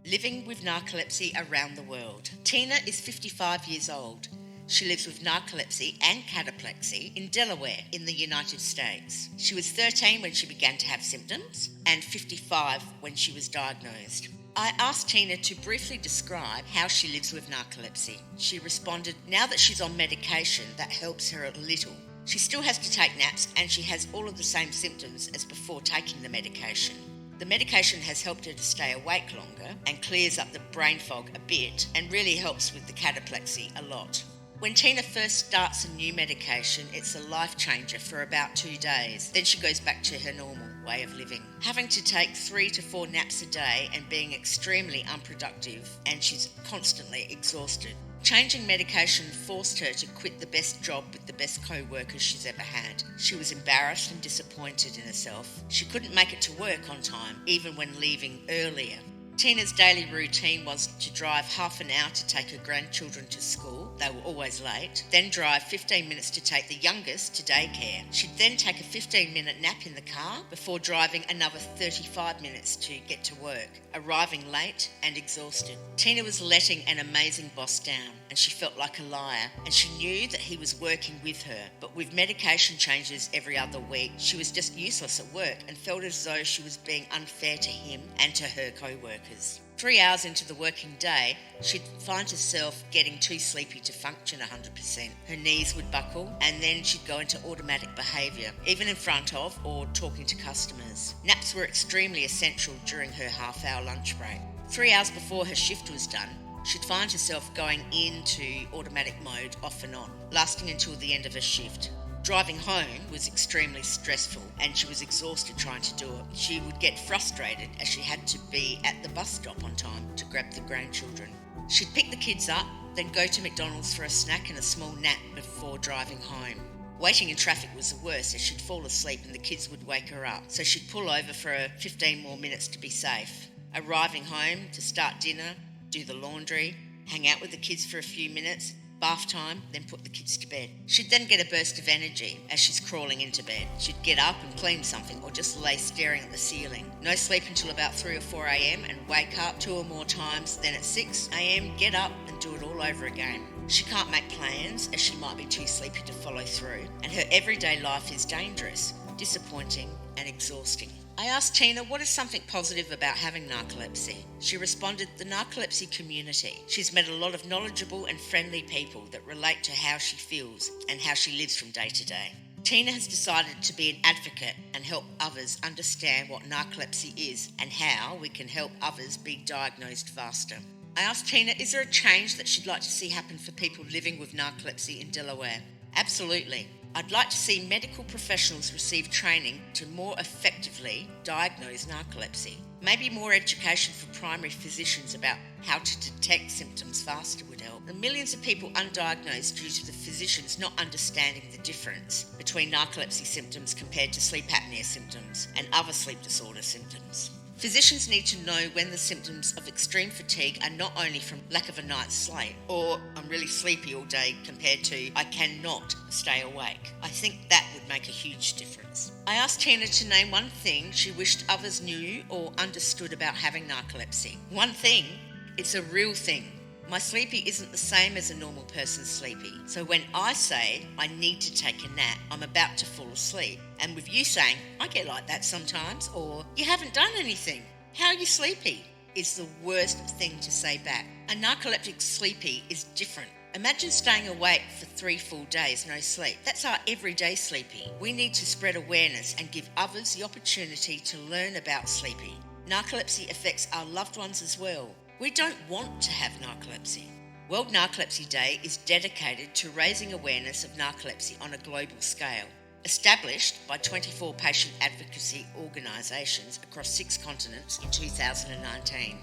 Living with narcolepsy around the world. Tina is 55 years old. She lives with narcolepsy and cataplexy in Delaware in the United States. She was 13 when she began to have symptoms and 55 when she was diagnosed. I asked Tina to briefly describe how she lives with narcolepsy. She responded, now that she's on medication, that helps her a little. She still has to take naps and she has all of the same symptoms as before taking the medication. The medication has helped her to stay awake longer and clears up the brain fog a bit and really helps with the cataplexy a lot. When Tina first starts a new medication, it's a life changer for about 2 days. Then she goes back to her normal way of living. Having to take 3 to 4 naps a day and being extremely unproductive, and she's constantly exhausted. Changing medication forced her to quit the best job with the best co-workers she's ever had. She was embarrassed and disappointed in herself. She couldn't make it to work on time, even when leaving earlier. Tina's daily routine was to drive half an hour to take her grandchildren to school. They were always late. Then drive 15 minutes to take the youngest to daycare. She'd then take a 15-minute nap in the car before driving another 35 minutes to get to work, arriving late and exhausted. Tina was letting an amazing boss down, and she felt like a liar, and she knew that he was working with her. But with medication changes every other week, she was just useless at work and felt as though she was being unfair to him and to her co-workers. 3 hours into the working day, she'd find herself getting too sleepy to function 100%. Her knees would buckle, and then she'd go into automatic behaviour, even in front of or talking to customers. Naps were extremely essential during her half-hour lunch break. 3 hours before her shift was done, she'd find herself going into automatic mode off and on, lasting until the end of her shift. Driving home was extremely stressful and she was exhausted trying to do it. She would get frustrated as she had to be at the bus stop on time to grab the grandchildren. She'd pick the kids up, then go to McDonald's for a snack and a small nap before driving home. Waiting in traffic was the worst as she'd fall asleep and the kids would wake her up, so she'd pull over for 15 more minutes to be safe. Arriving home to start dinner, do the laundry, hang out with the kids for a few minutes, bath time, then put the kids to bed. She'd then get a burst of energy as she's crawling into bed. She'd get up and clean something or just lay staring at the ceiling. No sleep until about 3 or 4 a.m. and wake up 2 or more times, then at 6 a.m. get up and do it all over again. She can't make plans as she might be too sleepy to follow through, and her everyday life is dangerous, disappointing and exhausting. I asked Tina what is something positive about having narcolepsy. She responded, the narcolepsy community. She's met a lot of knowledgeable and friendly people that relate to how she feels and how she lives from day to day. Tina has decided to be an advocate and help others understand what narcolepsy is and how we can help others be diagnosed faster. I asked Tina, is there a change that she'd like to see happen for people living with narcolepsy in Delaware? Absolutely. I'd like to see medical professionals receive training to more effectively diagnose narcolepsy. Maybe more education for primary physicians about how to detect symptoms faster would help. The millions of people undiagnosed due to the physicians not understanding the difference between narcolepsy symptoms compared to sleep apnea symptoms and other sleep disorder symptoms. Physicians need to know when the symptoms of extreme fatigue are not only from lack of a night's sleep or I'm really sleepy all day compared to I cannot stay awake. I think that would make a huge difference. I asked Tina to name one thing she wished others knew or understood about having narcolepsy. One thing, it's a real thing. My sleepy isn't the same as a normal person's sleepy. So when I say I need to take a nap, I'm about to fall asleep. And with you saying, I get like that sometimes, or you haven't done anything, how are you sleepy? Is the worst thing to say back. A narcoleptic sleepy is different. Imagine staying awake for 3 full days, no sleep. That's our everyday sleepy. We need to spread awareness and give others the opportunity to learn about sleepy. Narcolepsy affects our loved ones as well. We don't want to have narcolepsy. World Narcolepsy Day is dedicated to raising awareness of narcolepsy on a global scale. Established by 24 patient advocacy organisations across 6 continents in 2019.